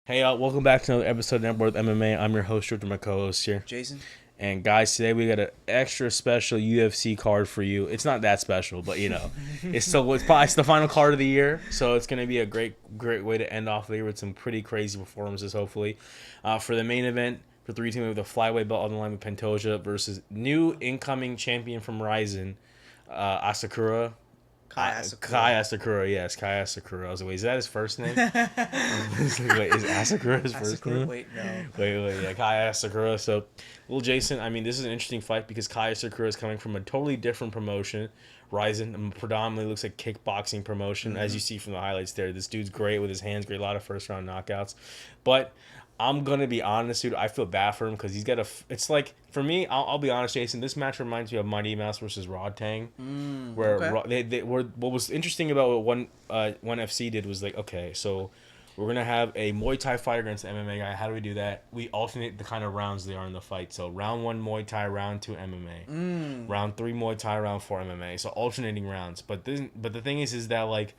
Hey, welcome back to another episode of Never Bored With MMA. I'm your host, with my co-host here. Jason. And guys, today we got an extra special UFC card for you. It's not that special, but it's the final card of the year, so it's gonna be a great way to end off the year with some pretty crazy performances. Hopefully, for the main event for 3-2 with the flyweight belt on the line with Pantoja versus new incoming champion from Ryzen, Asakura. Kai Asakura. Kai Asakura, yes, Kai Asakura. I was like, wait, is that his first name? I was like, wait, is Asakura his first name? Wait, no. Wait, yeah, Kai Asakura. So, little Jason, I mean, this is an interesting fight because Kai Asakura is coming from a totally different promotion. Ryzen predominantly looks like kickboxing promotion, as you see from the highlights there. This dude's great with his hands, great, a lot of first-round knockouts. But I'm going to be honest, dude, I feel bad for him because he's got it's like, for me, I'll be honest, Jason, this match reminds me of Mighty Mouse versus Rod Tang. Where okay. they were, what was interesting about what one FC did was like, okay, so we're going to have a Muay Thai fighter against an MMA guy. How do we do that? We alternate the kind of rounds they are in the fight. So round 1 Muay Thai, round 2 MMA. Round 3 Muay Thai, round 4 MMA. So alternating rounds. But the thing is that, like,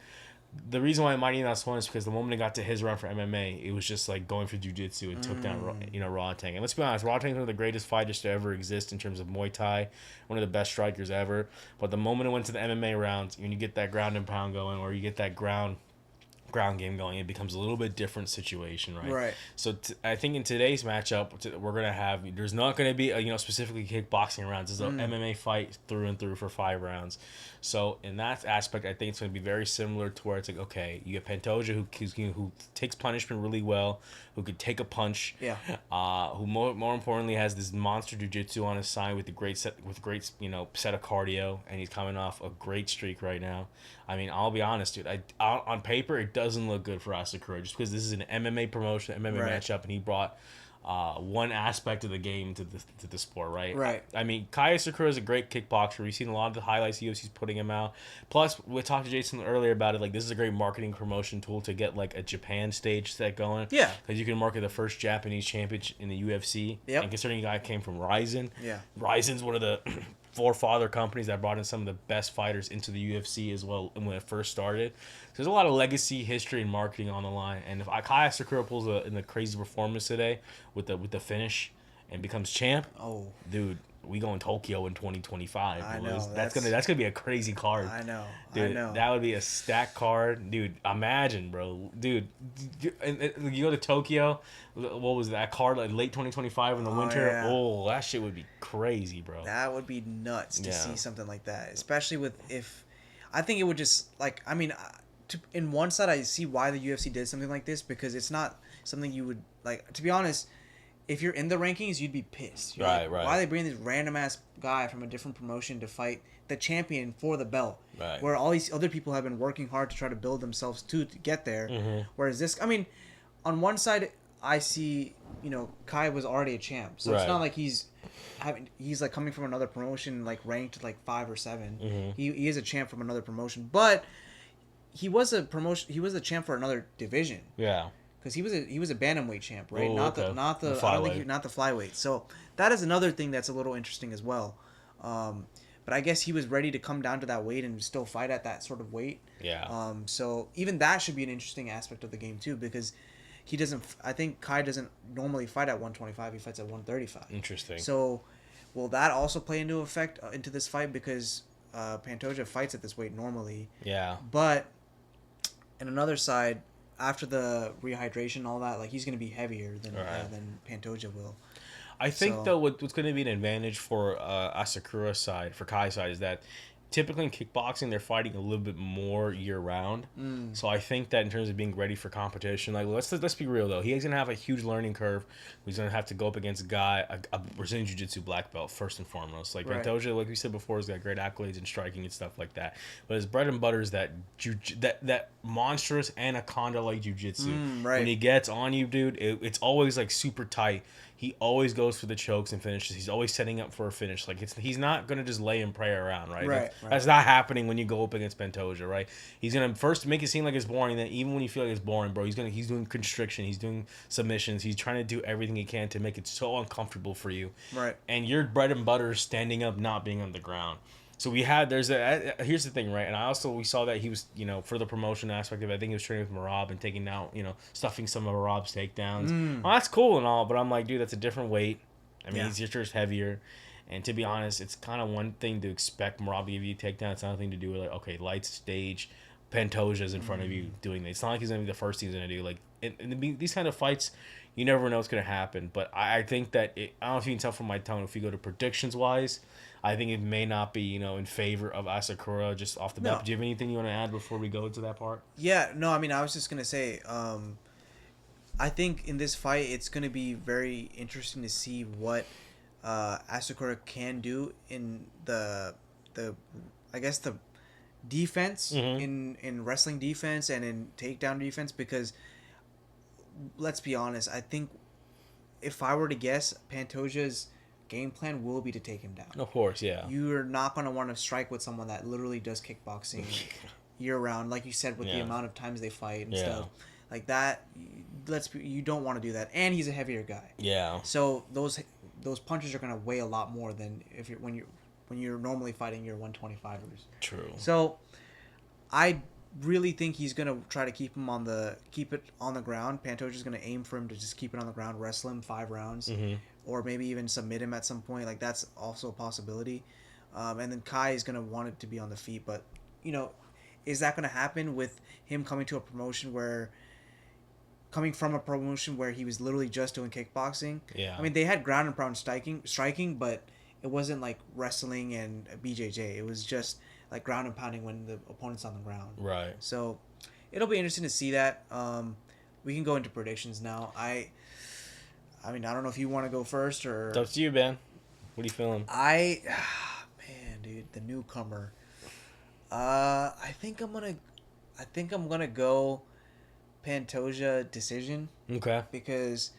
the reason why Mighty Mouse won is because the moment it got to his round for MMA, it was just like going for jiu-jitsu. It took down, Raw Tang. And let's be honest, Raw Tang is one of the greatest fighters to ever exist in terms of Muay Thai, one of the best strikers ever. But the moment it went to the MMA rounds, when you get that ground and pound going, or you get that ground game going, it becomes a little bit different situation, right? Right. So I think in today's matchup, we're gonna have, there's not gonna be specifically kickboxing rounds. It's an MMA fight through and through for 5 rounds. So in that aspect, I think it's gonna be very similar to where it's like, okay, you get Pantoja who takes punishment really well, who could take a punch, who more importantly has this monster jiu-jitsu on his side with great set of cardio, and he's coming off a great streak right now. I mean, I'll be honest, dude. On paper, it doesn't look good for Asakura just because this is an MMA promotion, MMA matchup, and he brought one aspect of the game to the sport, right? Right. I mean, Kai Asakura is a great kickboxer. We've seen a lot of the highlights UFC's putting him out. Plus, we talked to Jason earlier about it. Like, this is a great marketing promotion tool to get like a Japan stage set going. Yeah. Because you can market the first Japanese champion in the UFC. Yep. And considering the guy came from Ryzen. Yeah. Ryzen's one of the forefather companies that brought in some of the best fighters into the UFC as well when it first started. So there's a lot of legacy, history, and marketing on the line. And if Kai Asakura pulls in a crazy performance today with the finish and becomes champ, dude, we going Tokyo in 2025. I know. That's gonna be a crazy card. I know. Dude, that would be a stacked card. Dude, imagine, bro. Dude, you go to Tokyo, what was that card, like late 2025 in the winter? Yeah. Oh, that shit would be crazy, bro. That would be nuts to see something like that. Especially I think it would just, like, I mean, in one side, I see why the UFC did something like this, because it's not something you would, like, to be honest, if you're in the rankings, you'd be pissed. Right. Why are they bringing this random ass guy from a different promotion to fight the champion for the belt? Right. Where all these other people have been working hard to try to build themselves to get there. Whereas this, I mean, on one side, I see, Kai was already a champ, so it's not like he's like coming from another promotion, like ranked like 5 or 7. He is a champ from another promotion, but he was a champ for another division. Yeah. Because he was a bantamweight champ, right? Ooh, not okay. the not the The I don't think flyweight. not the flyweight. So that is another thing that's a little interesting as well. But I guess he was ready to come down to that weight and still fight at that sort of weight. Yeah. So even that should be an interesting aspect of the game too, because he doesn't. I think Kai doesn't normally fight at 125. He fights at 135. Interesting. So will that also play into effect into this fight, because Pantoja fights at this weight normally? Yeah. But in another side, after the rehydration and all that, like, he's going to be heavier than Pantoja will. I think, though, what's going to be an advantage for Asakura's side, for Kai's side, is that typically in kickboxing, they're fighting a little bit more year-round. So I think that in terms of being ready for competition, like, let's be real, though. He's going to have a huge learning curve. He's going to have to go up against a guy, a Brazilian Jiu-Jitsu black belt, first and foremost. Like, Pantoja, like we said before, has got great accolades in striking and stuff like that. But his bread and butter is that monstrous anaconda-like Jiu-Jitsu. When he gets on you, dude, it's always, like, super tight. He always goes for the chokes and finishes. He's always setting up for a finish. Like, he's not going to just lay and pray around, right? That's not happening when you go up against Pantoja, right? He's going to first make it seem like it's boring. Then even when you feel like it's boring, bro, he's doing constriction. He's doing submissions. He's trying to do everything he can to make it so uncomfortable for you. Right. And your bread and butter is standing up, not being on the ground. So here's the thing, right? And we saw that he was, for the promotion aspect of it, I think he was training with Marab and taking out, stuffing some of Marab's takedowns. Well, that's cool and all, but I'm like, dude, that's a different weight. I mean, he's just heavier. And to be honest, it's kind of one thing to expect Marab to give you a takedown. It's another thing to do with, like, okay, light stage, Pantoja's in front of you doing this. It's not like he's going to be the first thing he's going to do. Like, in these kind of fights, you never know what's going to happen. But I think that, I don't know if you can tell from my tone, if we go to predictions-wise, I think it may not be, in favor of Asakura just off the bat. Do you have anything you want to add before we go into that part? Yeah, no, I mean, I was just going to say, I think in this fight, it's going to be very interesting to see what Asakura can do in the defense, in wrestling defense and in takedown defense, because let's be honest, I think if I were to guess, Pantoja's game plan will be to take him down. Of course, yeah. You're not going to want to strike with someone that literally does kickboxing year round, like you said, with the amount of times they fight and stuff like that. You don't want to do that, and he's a heavier guy. Yeah. So those punches are going to weigh a lot more than when you're normally fighting your 125ers. True. So I really think he's going to try to keep it on the ground. Pantoja's going to aim for him to just keep it on the ground, wrestle him 5 rounds, or maybe even submit him at some point. Like, that's also a possibility. And then Kai is going to want it to be on the feet. But, is that going to happen with him coming from a promotion where he was literally just doing kickboxing? Yeah. I mean, they had ground and pound striking, but it wasn't like wrestling and BJJ. It was just like ground and pounding when the opponent's on the ground. Right. So it'll be interesting to see that. We can go into predictions now. I mean, I don't know if you want to go first or... It's up to you, Ben. What are you feeling? Man, dude, the newcomer. I think I'm gonna go Pantoja decision. Okay. Because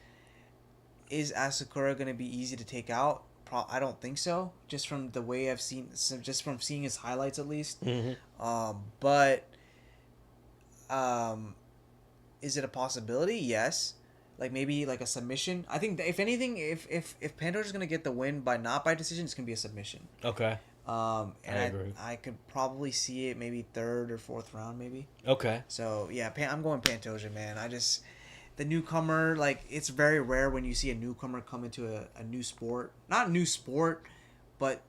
is Asakura gonna be easy to take out? I don't think so. Just from the way I've seen, just from seeing his highlights at least. But is it a possibility? Yes. Like maybe like a submission. I think that if anything, if Pantoja's gonna get the win not by decision, it's gonna be a submission. Okay. And I agree. I could probably see it maybe 3rd or 4th round maybe. Okay. So yeah, I'm going Pantoja, man. The newcomer, like, it's very rare when you see a newcomer come into a new sport. Not new sport, but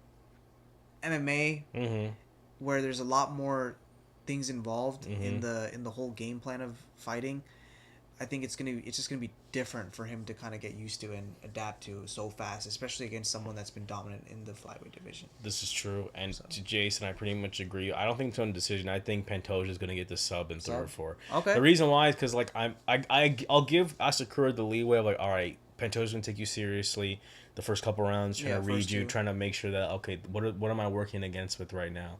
MMA, where there's a lot more things involved in the whole game plan of fighting. I think it's just gonna be different for him to kind of get used to and adapt to so fast, especially against someone that's been dominant in the flyweight division. This is true, and to Jason, I pretty much agree. I don't think it's on decision. I think Pantoja is gonna get the sub in 3rd or 4th. Okay. The reason why is because like I'll give Asakura the leeway of like, all right, Pantoja's gonna take you seriously the first couple rounds, trying to read you, trying to make sure that okay, what am I working against with right now?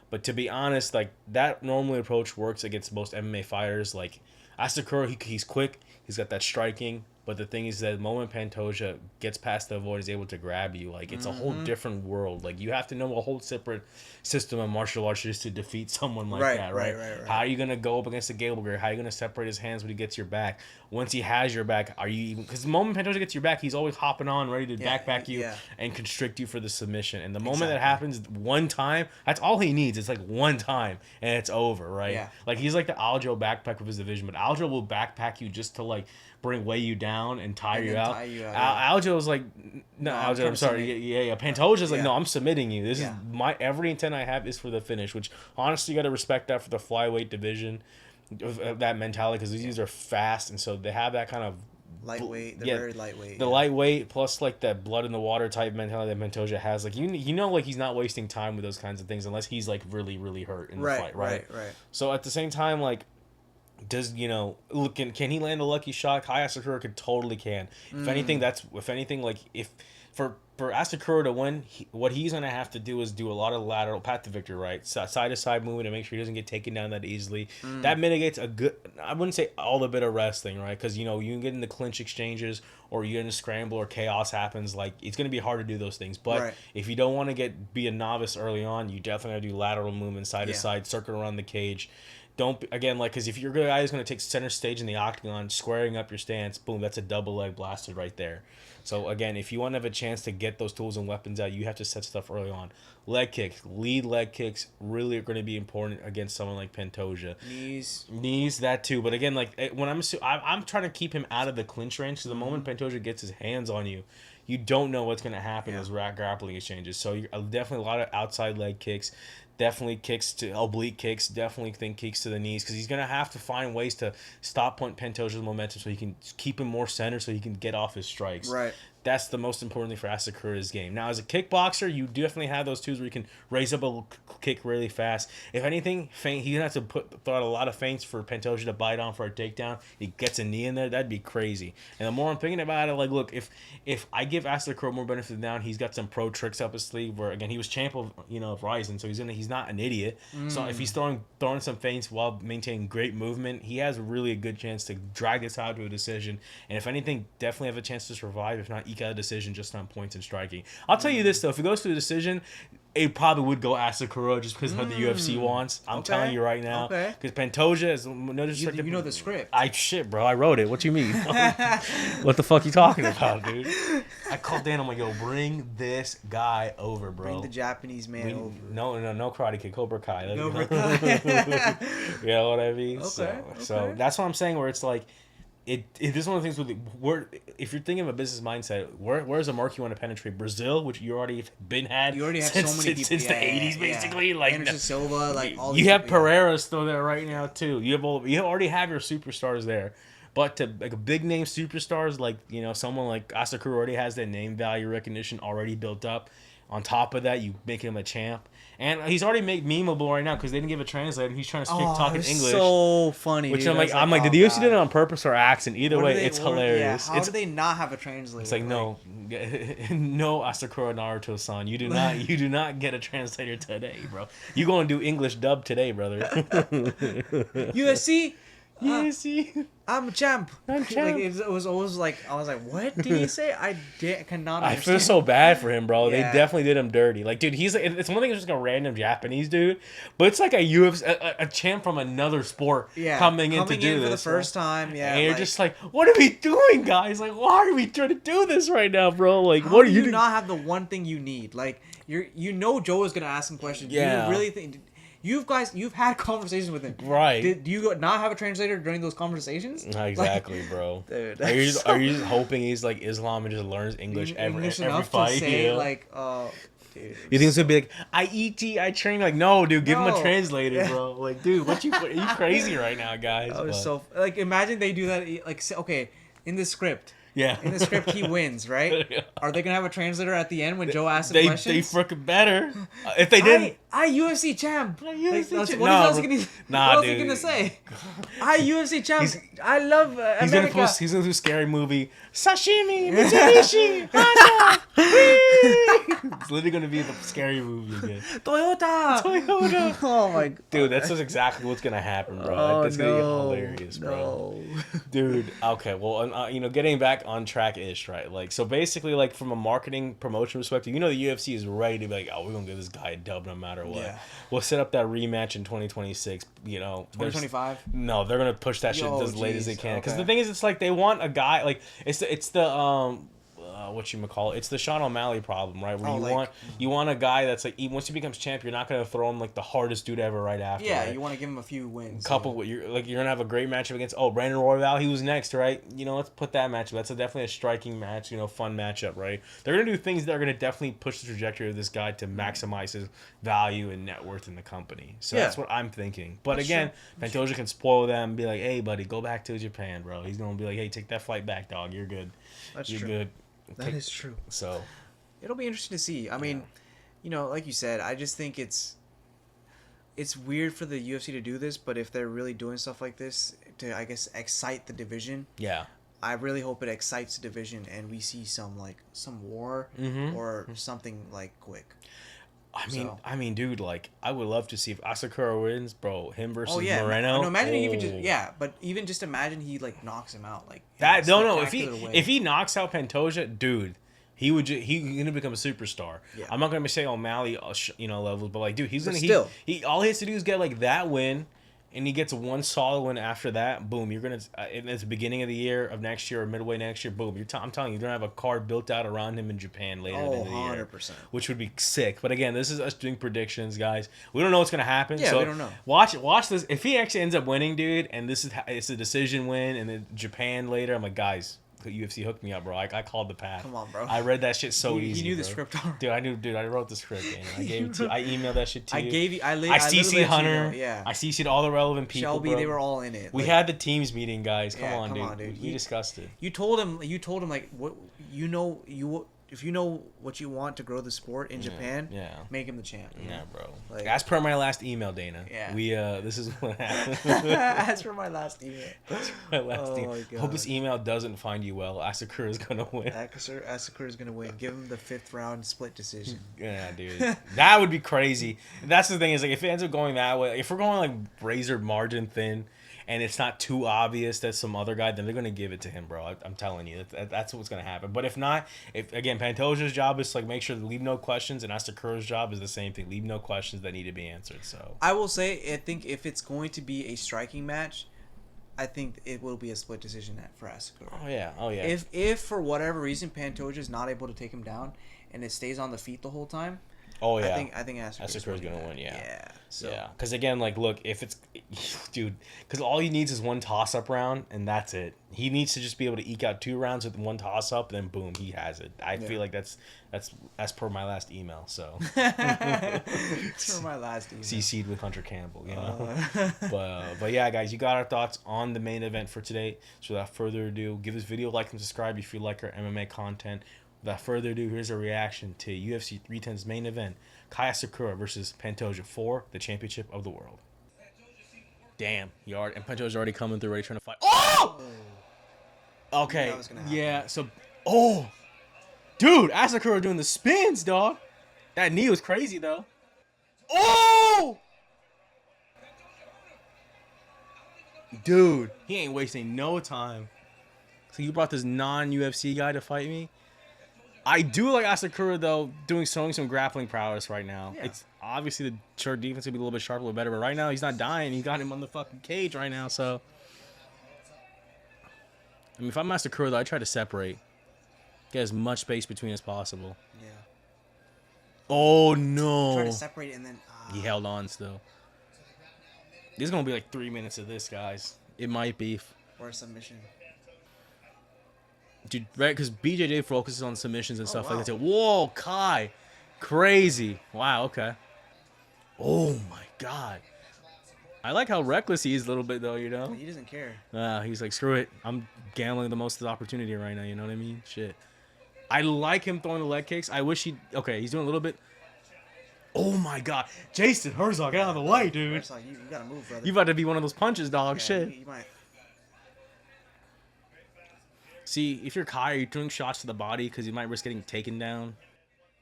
But to be honest, like that normally approach works against most MMA fighters. Like Asakura, he's quick, he's got that striking, but the thing is that the moment Pantoja gets past the avoid, is able to grab you, like it's a whole different world. Like you have to know a whole separate system of martial arts just to defeat someone like that, right? How are you gonna go up against a Gableger? How are you gonna separate his hands when he gets your back? Once he has your back, are you even? Because the moment Pantoja gets your back, he's always hopping on, ready to backpack you and constrict you for the submission. And the moment that happens one time, that's all he needs. It's like one time and it's over, right? Yeah. Like he's like the Aljo backpack of his division, but Aljo will backpack you just to like weigh you down and tire you out. Aljo's like, no, Aljo, I'm sorry. Yeah. Pantoja's like, no, I'm submitting you. This is every intent I have is for the finish, which honestly, you got to respect that for the flyweight division, of that mentality, because these are fast, and so they have that kind of lightweight. They're very lightweight. The lightweight plus like that blood in the water type mentality that Pantoja has. Like like he's not wasting time with those kinds of things unless he's like really, really hurt in the fight, right? So at the same time, like, does can he land a lucky shot? Kai Asakura totally can. If anything, like if for Asakura to win, what he's gonna have to do is do a lot of lateral path to victory, right? Side to side movement to make sure he doesn't get taken down that easily. That mitigates a good. I wouldn't say all the bit of wrestling, right? Because you can get into clinch exchanges or you get in a scramble or chaos happens. Like it's gonna be hard to do those things. But if you don't want to be a novice early on, you definitely gotta do lateral movement, side to side, circle around the cage. don't again like because if you're a guy who's going to take center stage in the octagon, squaring up your stance, boom, that's a double leg blasted right there. So again, if you want to have a chance to get those tools and weapons out, you have to set stuff early on. Leg kicks, lead leg kicks, really are going to be important against someone like Pantoja. Knees, that too. But again, like when I'm trying to keep him out of the clinch range. So the moment Pantoja gets his hands on you, you don't know what's going to happen as grappling exchanges. So definitely a lot of outside leg kicks. Definitely kicks to oblique kicks. Definitely think kicks to the knees because he's gonna have to find ways to stop Pantoja's momentum so he can keep him more centered so he can get off his strikes. Right. That's the most important thing for Asakura's game. Now, as a kickboxer, you definitely have those tools where you can raise up a kick really fast. If anything, he's gonna have to throw out a lot of feints for Pantoja to bite on for a takedown. He gets a knee in there, that'd be crazy. And the more I'm thinking about it, like, look, if I give Asakura more benefit of the doubt, he's got some pro tricks up his sleeve. Where again, he was champ of of Ryzen, so he's not an idiot. So if he's throwing some feints while maintaining great movement, he has really a good chance to drag this out to a decision. And if anything, definitely have a chance to survive. If not, eke out a decision just on points and striking. I'll tell you this though, if it goes to a decision, it probably would go Asakura just because of what the UFC wants. I'm telling you right now. Okay. Because Pantoja is no disrespect. You know the script. Bro. I wrote it. What you mean? What the fuck you talking about, dude? I called Dan. I'm like, yo, bring this guy over, bro. Bring the Japanese man over. No karate kid. Cobra Kai. Cobra Kai. You know what I mean? Okay. So that's what I'm saying. Where it's like. It is one of the things with if you're thinking of a business mindset, where's a market you want to penetrate? Brazil, which you already had. You already have since, so many people since the 80s, basically. Like Anderson Silva, like all. You have Pereira still there right now too. You already have your superstars there, but to like a big name superstars like someone like Asakura already has that name value recognition already built up. On top of that, you make him a champ. And he's already made memeable right now because they didn't give a translator. He's trying to speak talking English. So funny. Which dude. I'm like, did the UFC did it on purpose or accident? Either way, it's hilarious. Yeah, how do they not have a translator? It's like no Asakura Naruto-san. You do not get a translator today, bro. You gonna do English dub today, brother. UFC. UFC. I'm a champ. I'm champ. Like, it was always like I was like, what did he say? I cannot understand. I feel so bad for him, bro. Yeah. They definitely did him dirty. Like, dude, it's one thing. It's just a random Japanese dude, but it's like a UFC, a champ from another sport coming in to do this for the first time. Yeah, and you're just like, what are we doing, guys? Like, why are we trying to do this right now, bro? Like, what are you not have the one thing you need? Like, Joe is gonna ask some questions. Yeah. You really think? You've had conversations with him, right? Do you not have a translator during those conversations? Exactly, bro. Dude, are you just hoping he's like Islam and just learns English every fight? To say, like, dude. You think it's gonna be like I train? Like, no, dude, give him a translator, bro. Like, dude, are you crazy right now, guys? So like, imagine they do that. Like, okay, in the script. Yeah. In the script, he wins, right? Yeah. Are they gonna have a translator at the end when Joe asks him questions? They freaking better. If they didn't, I UFC champ. What else is he gonna say? I UFC champ. I love America. He's gonna do scary movie. Sashimi, Mitsubishi, Honda. It's literally gonna be the scary movie again. Toyota. Oh my god. Dude, that's just exactly what's gonna happen, bro. That's gonna be hilarious, bro. Dude, okay, well, getting back on track-ish, right? Like, so basically, like, from a marketing promotion perspective, the UFC is ready to be like, oh, we're gonna give this guy a dub no matter what. Yeah. We'll set up that rematch in 20what 2025? No, they're gonna push that shit as late as they can. Because the thing is, it's like they want a guy like it's the it's the Sean O'Malley problem, right? Where you want a guy that's like, once he becomes champ, you're not gonna throw him like the hardest dude ever right after. Yeah, right? you want to give him a few wins. You're gonna have a great matchup against Brandon Royval. He was next, right? Let's put that matchup. That's definitely a striking match. Fun matchup, right? They're gonna do things that are gonna definitely push the trajectory of this guy to maximize his value and net worth in the company. So that's what I'm thinking. But again, Pantoja can spoil them and be like, hey, buddy, go back to Japan, bro. He's gonna be like, hey, take that flight back, dog. You're good. You're good. That is true. So it'll be interesting to see. I mean, like you said, I just think it's weird for the UFC to do this, but if they're really doing stuff like this to, I guess, excite the division, I really hope it excites the division and we see some war or something like quick. I mean, dude, like, I would love to see if Asakura wins, bro. Him versus Moreno. No, imagine even just imagine he like knocks him out, like that. No, if he knocks out Pantoja, dude, he's gonna become a superstar. Yeah. I'm not gonna say O'Malley, levels, but like, dude, he's gonna all he has to do is get like that win. and he gets one solid win after that, boom, you're gonna it's the beginning of the year of next year or midway next year, boom, I'm telling you, you're gonna have a card built out around him in Japan later in the year, 100%. which would be sick. But again, this is us doing predictions, guys. We don't know what's gonna happen. Yeah, so we don't know. Watch this. If he actually ends up winning, dude, and it's a decision win, and then Japan later, I'm like, guys, UFC hooked me up, bro. I called the path. Come on, bro. I read that shit so easy. He knew bro. the script already. Dude, I knew. Dude, I wrote the script. Man. I gave it to. I emailed that shit to you. I gave you. I CC'd Hunter. Yeah. I CC'd all the relevant people. Shelby, bro. they were all in it. We had the teams meeting, guys. Come on, dude. We He discussed it. You told him like what if you know what you want to grow the sport in Japan, make him the champ. Yeah, bro. Like, as per my last email, Dana. Yeah. We this is what happened. As for my last email. My last email. My God. Hope this email doesn't find you well. Asakura is gonna win. Asakura is gonna win. Give him the 5th round split decision. Yeah, dude. That would be crazy. That's the thing is like if it ends up going that way, if we're going like razor margin thin, and it's not too obvious that some other guy, then they're gonna give it to him, bro. I'm telling you, that's what's gonna happen. But if not, if again, Pantoja's job is to like make sure to leave no questions, and Asakura's job is the same thing, leave no questions that need to be answered. So I will say, I think if it's going to be a striking match, I think it will be a split decision for Asakura. Oh yeah. If for whatever reason Pantoja is not able to take him down, and it stays on the feet the whole time. Oh yeah, I think Asakura's gonna win. Yeah, yeah. So. Yeah, because again, like, look, if it's, dude, because all he needs is one toss-up round, and that's it. He needs to just be able to eke out 2 rounds with one toss-up, and then boom, he has it. I feel like that's as per my last email. So. That's for my last email. CC'd with Hunter Campbell, you know. But yeah, guys, you got our thoughts on the main event for today. So without further ado, give this video a like and subscribe if you like our MMA content. Without further ado, here's a reaction to UFC 310's main event, Kai Asakura versus Pantoja for the championship of the world. Damn, and Pantoja's already coming through, ready trying to fight. Oh! Okay, yeah, so, dude, Asakura doing the spins, dog. That knee was crazy, though. Oh! Dude, he ain't wasting no time. So you brought this non-UFC guy to fight me? I do like Asakura, though, showing some grappling prowess right now. Yeah. It's obviously the short defense will be a little bit sharper, a little better, but right now he's not dying. He got him on the fucking cage right now, so. I mean, if I'm Asakura, though, I try to separate. Get as much space between as possible. Yeah. Oh, no. Try to separate and then. He held on still. This is going to be like 3 minutes of this, guys. It might be. Or a submission. Dude, right? Because BJJ focuses on submissions and stuff like that. Whoa, Kai. Crazy. Wow, okay. Oh, my God. I like how reckless he is a little bit, though, you know? He doesn't care. He's like, screw it. I'm gambling the most of the opportunity right now, you know what I mean? Shit. I like him throwing the leg kicks. I wish okay, he's doing a little bit. Oh, my God. Jason Herzog, get out of the way, dude. Herzog, you got to move, brother. You about to be one of those punches, dog. Yeah, shit. You might. See, if you're Kai, you're doing shots to the body because you might risk getting taken down.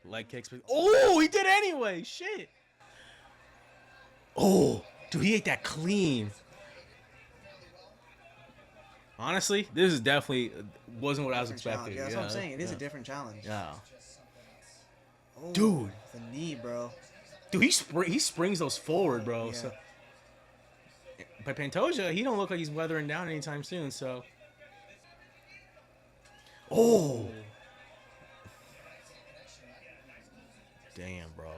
Leg kicks. Oh, he did anyway. Shit. Oh, dude, he ate that clean. Honestly, this is definitely wasn't what I was expecting. Yeah, that's what I'm saying. It is a different challenge. Yeah. Oh, dude. The knee, bro. Dude, he springs those forward, bro. Yeah. So, but Pantoja, he don't look like he's weathering down anytime soon, so. Oh. Damn, bro.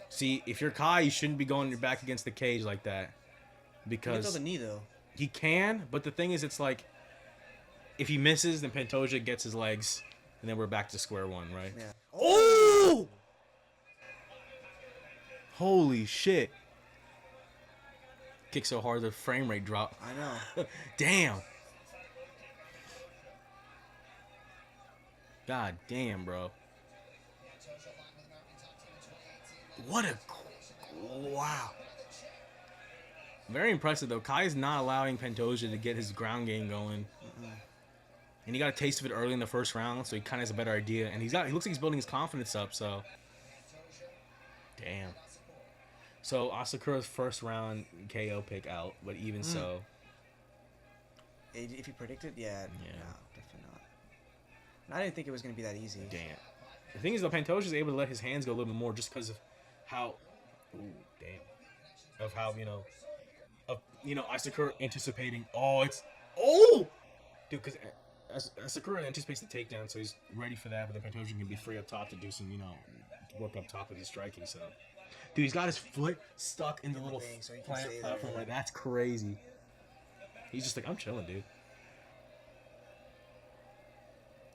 See, if you're Kai, you shouldn't be going your back against the cage like that. Because he can throw the knee, though. He can, but the thing is, it's like, if he misses, then Pantoja gets his legs, and then we're back to square one, right? Yeah. Oh! Holy shit. Kick so hard, the frame rate dropped. I know. Damn. God damn, bro. What a... Wow. Very impressive, though. Kai is not allowing Pantoja to get his ground game going. And he got a taste of it early in the first round, so he kind of has a better idea. And he looks like he's building his confidence up, so... Damn. So, Asakura's first round KO pick out, but even so... If you predicted, yeah. No, definitely not. I didn't think it was going to be that easy. Damn. The thing is, though, Pantoja's able to let his hands go a little bit more just because of how... Ooh, damn. of how Asakura anticipating. Dude, because Asakura anticipates the takedown, so he's ready for that. But then Pantoja can be free up top to do some work up top with his striking. So, dude, he's got his foot stuck in the little so platform. Like, that's crazy. He's just like, I'm chilling, dude.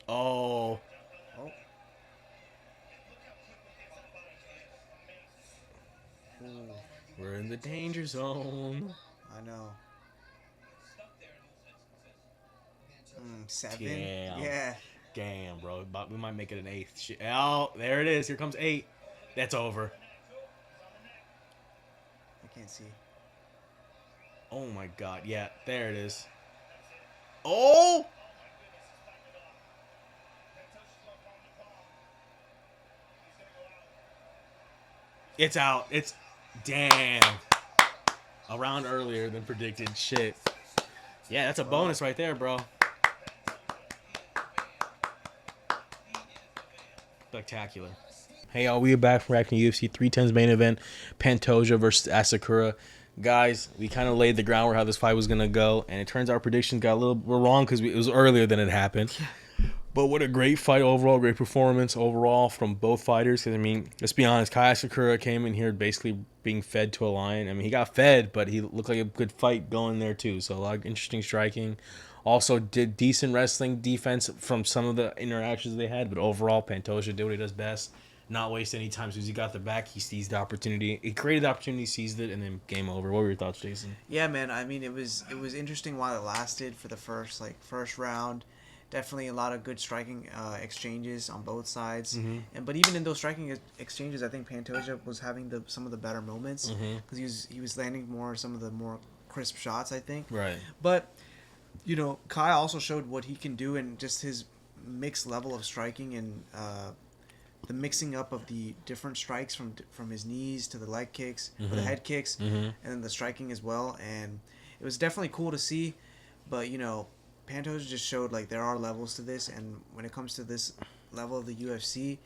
Oh. Ooh. We're in the danger zone. I know. 7. Damn. Yeah. Damn, bro. But we might make it an 8th. Oh, there it is. Here comes 8. That's over. I can't see. Oh my god. Yeah, there it is. Oh! It's out. It's damn. A round earlier than predicted. Shit. Yeah, that's a bonus right there, bro. Spectacular. Hey, y'all. We are back from reacting to UFC 310's main event. Pantoja versus Asakura. Guys, we kind of laid the groundwork how this fight was going to go. And it turns out our predictions got a little wrong because it was earlier than it happened. But what a great fight overall, great performance overall from both fighters. Because, I mean, let's be honest, Kai Asakura came in here basically being fed to a lion. I mean, he got fed, but he looked like a good fight going there too. So a lot of interesting striking. Also did decent wrestling defense from some of the interactions they had. But overall, Pantoja did what he does best. Not waste any time. As soon as he got the back, he seized the opportunity. He created the opportunity, seized it, and then game over. What were your thoughts, Jason? Yeah, man. I mean, it was interesting while it lasted for the first round. Definitely a lot of good striking exchanges on both sides, but even in those striking exchanges, I think Pantoja was having some of the better moments because he was landing some of the more crisp shots, I think. Right. But Kai also showed what he can do and just his mixed level of striking and the mixing up of the different strikes from his knees to the leg kicks, or the head kicks, and then the striking as well. And it was definitely cool to see, but Pantoja just showed like there are levels to this, and when it comes to this level of the UFC,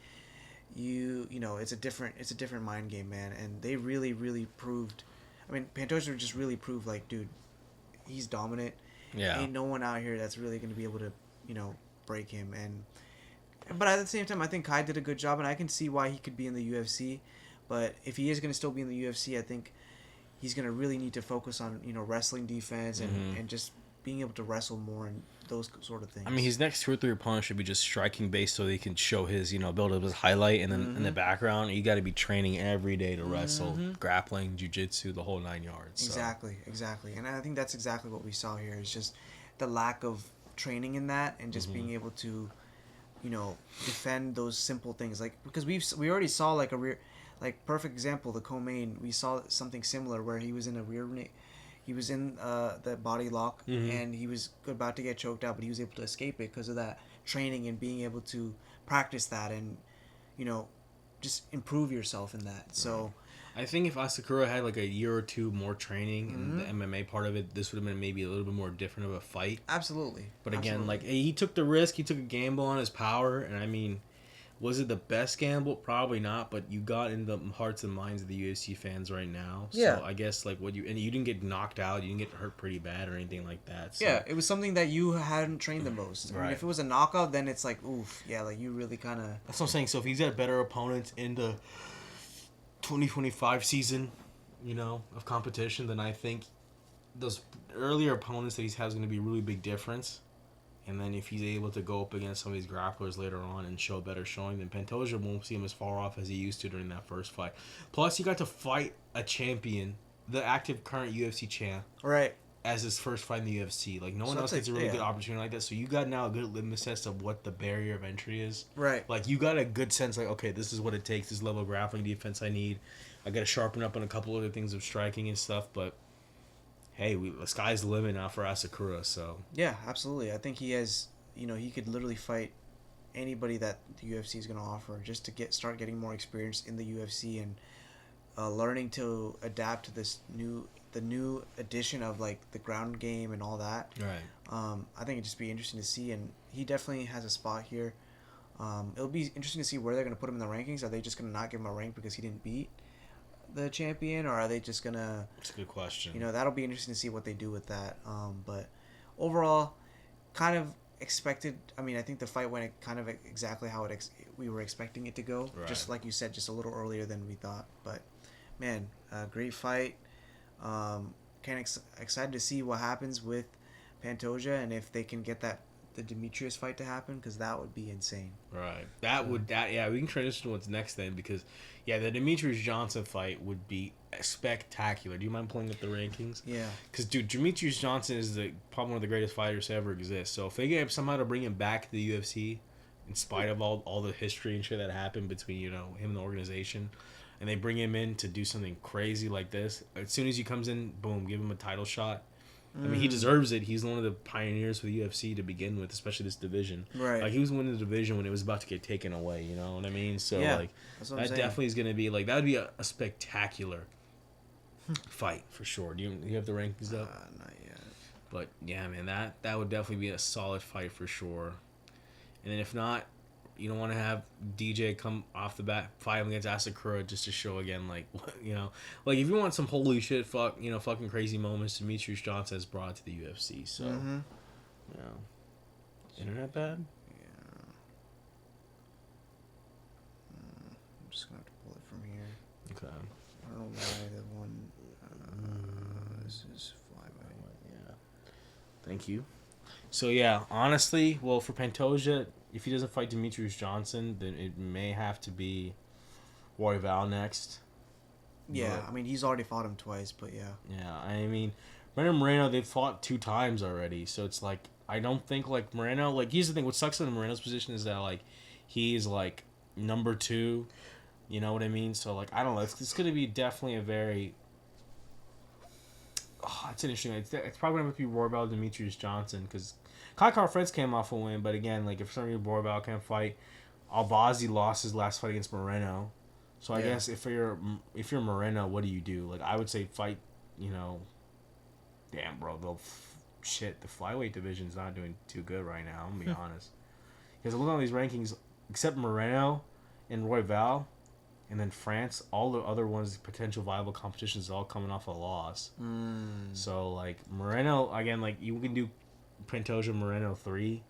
it's a different mind game, man. And they really proved. I mean, Pantoja just really proved like, dude, he's dominant. Yeah. Ain't no one out here that's really going to be able to break him. But at the same time, I think Kai did a good job, and I can see why he could be in the UFC. But if he is going to still be in the UFC, I think he's going to really need to focus on wrestling defense and just being able to wrestle more and those sort of things. I mean, his next 2 or 3 opponents should be just striking based so they can show his, build up his highlight. And then in the background, you got to be training every day to wrestle, grappling, jiu-jitsu, the whole 9 yards. So. Exactly. And I think that's exactly what we saw here. It's just the lack of training in that and just being able to, defend those simple things. Like, because we already saw like a rear, like perfect example, the co-main, we saw something similar where he was in a rear he was in the body lock and he was about to get choked out, but he was able to escape it because of that training and being able to practice that and just improve yourself in that. So I think if Asakura had like a year or 2 more training in the MMA part of it, this would have been maybe a little bit more different of a fight. Absolutely. But again, like he took the risk, he took a gamble on his power, and I mean, was it the best gamble? Probably not, but you got in the hearts and minds of the UFC fans right now. Yeah. So I guess like you didn't get knocked out, you didn't get hurt pretty bad or anything like that. So. Yeah, it was something that you hadn't trained the most. I mean, if it was a knockout, then it's like, oof, yeah, like you really kind of. That's what I'm saying. So if he's got better opponents in the 2025 season, of competition, then I think those earlier opponents that he has going to be a really big difference. And then if he's able to go up against some of these grapplers later on and show a better showing, then Pantoja won't see him as far off as he used to during that first fight. Plus, he got to fight a champion, the active current UFC champ, right, as his first fight in the UFC. Like, no one else gets a really good opportunity like that. So you got now a good litmus test of what the barrier of entry is. Right. Like, you got a good sense, like, okay, this is what it takes, this level of grappling defense I need. I got to sharpen up on a couple other things of striking and stuff, but hey, the sky's the limit now for Asakura, so. Yeah, absolutely. I think he has, he could literally fight anybody that the UFC is going to offer just to start getting more experience in the UFC and learning to adapt to the new addition of like the ground game and all that. Right. I think it'd just be interesting to see, and he definitely has a spot here. It'll be interesting to see where they're going to put him in the rankings. Are they just going to not give him a rank because he didn't beat the champion, or are they just gonna? That's a good question. You know, that'll be interesting to see what they do with that. But overall, kind of expected. I mean, I think the fight went kind of exactly how we were expecting it to go. Right. Just like you said, just a little earlier than we thought. But man, great fight. Excited to see what happens with Pantoja and if they can get the Demetrius fight to happen, because that would be insane. Right. Yeah, we can transition to what's next then, because the Demetrius Johnson fight would be spectacular. Do you mind pulling up the rankings? Yeah. Because, dude, Demetrius Johnson is probably one of the greatest fighters to ever exist. So if they get somehow to bring him back to the UFC, in spite of all the history and shit that happened between, him and the organization, and they bring him in to do something crazy like this, as soon as he comes in, boom, give him a title shot. I mean, he deserves it. He's one of the pioneers for the UFC to begin with, especially this division. Right. Like, he was winning the division when it was about to get taken away, you know what I mean? So, yeah, that definitely is going to be, that would be a spectacular fight, for sure. Do you have the rankings up? Not yet. But, yeah, man, that would definitely be a solid fight for sure. And then if not, you don't want to have DJ come off the bat, fight him against Asakura just to show again, if you want some holy shit, fucking crazy moments, Demetrius Johnson has brought to the UFC. So, internet bad? Yeah. I'm just gonna have to pull it from here. Okay. I don't know why the one. This is flyweight. Yeah. Thank you. So yeah, honestly, well, for Pantoja, if he doesn't fight Demetrius Johnson, then it may have to be Royval next. Yeah, I mean, he's already fought him twice, but yeah. Yeah, I mean, Brandon Moreno, they've fought 2 times already, so it's I don't think Moreno. Here's the thing: what sucks in Moreno's position is that he's number 2. You know what I mean? So I don't know. It's gonna be definitely a very. Oh, it's interesting. It's probably gonna be Royval Demetrius Johnson, because Kai Fritz came off a win, but again, if for some reason Royval can't fight, Albazi lost his last fight against Moreno. So I guess if you're Moreno, what do you do? I would say fight. Damn, bro. The flyweight division's not doing too good right now. I'm gonna be honest. Because look at all these rankings, except Moreno and Royval, and then France, all the other ones, potential viable competitions, all coming off a loss. So Moreno again, you can do Pantoja Moreno 3,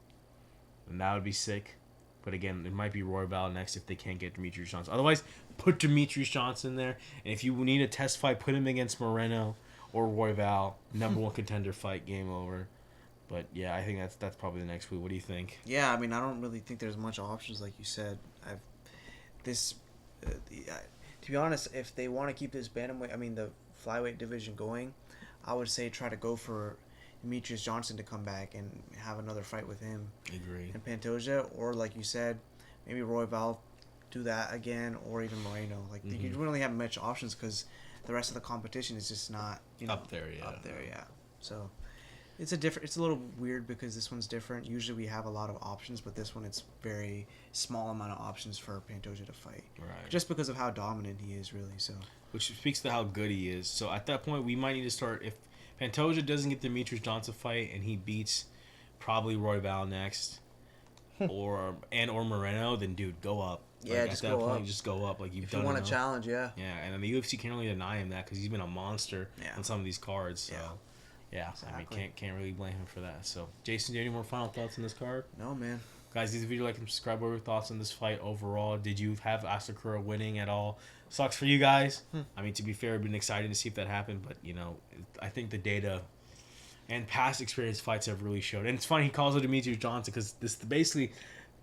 and that would be sick. But again, it might be Royval next if they can't get Demetrius Johnson. Otherwise, put Demetrius Johnson there, and if you need a test fight, put him against Moreno or Royval. Number 1 contender fight, game over. But yeah, I think that's probably the next week. What do you think? Yeah, I mean, I don't really think there's much options, like you said. To be honest, if they want to keep this bantamweight, the flyweight division going, I would say try to go for Demetrius Johnson to come back and have another fight with him. Agree. And Pantoja, or like you said, maybe Royval do that again, or even Moreno. You don't really have much options because the rest of the competition is just not up there. Yeah. Up there, yeah. So it's a little weird because this one's different. Usually we have a lot of options, but this one it's very small amount of options for Pantoja to fight. Right. Just because of how dominant he is, really. So. Which speaks to how good he is. So at that point, we might need to start. If Pantoja doesn't get the Demetrius Johnson fight and he beats probably Royval next, or Moreno, then dude, go up. Yeah, just go up. Just go up. You've if done. You want a challenge, yeah. Yeah, and the UFC can't really deny him that because he's been a monster on some of these cards. So. Yeah, exactly. Can't really blame him for that. So, Jason, do you have any more final thoughts on this card? No, man. Guys, leave the video, like, and subscribe. What were your thoughts on this fight overall? Did you have Asakura winning at all? Sucks for you guys. To be fair, I've been excited to see if that happened, but, I think the data and past experience fights have really showed. And it's funny, he calls it Demetrius Johnson because this basically,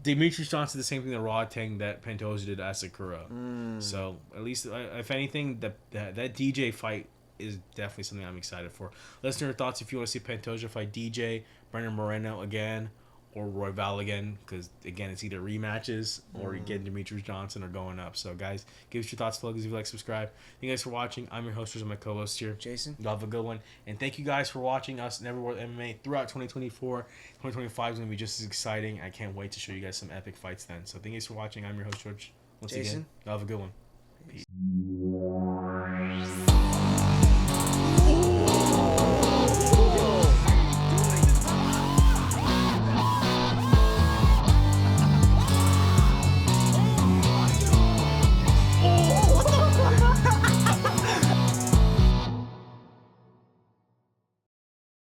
Demetrius Johnson is the same thing that Raw Tang that Pantoja did to Asakura. So, at least, if anything, that DJ fight is definitely something I'm excited for. Let us know your thoughts if you want to see Pantoja fight DJ, Brandon Moreno again, or Royval again, because again it's either rematches or getting Demetrius Johnson or going up. So guys, give us your thoughts below. If you like, subscribe. Thank you guys for watching. I'm your host, and my co-host here, Jason. Y'all have a good one, and thank you guys for watching us Never Bored with MMA throughout 2024. 2025 is gonna be just as exciting. I can't wait to show you guys some epic fights then. So thank you guys for watching. I'm your host, George. Once Jason. again, y'all have a good one. Peace.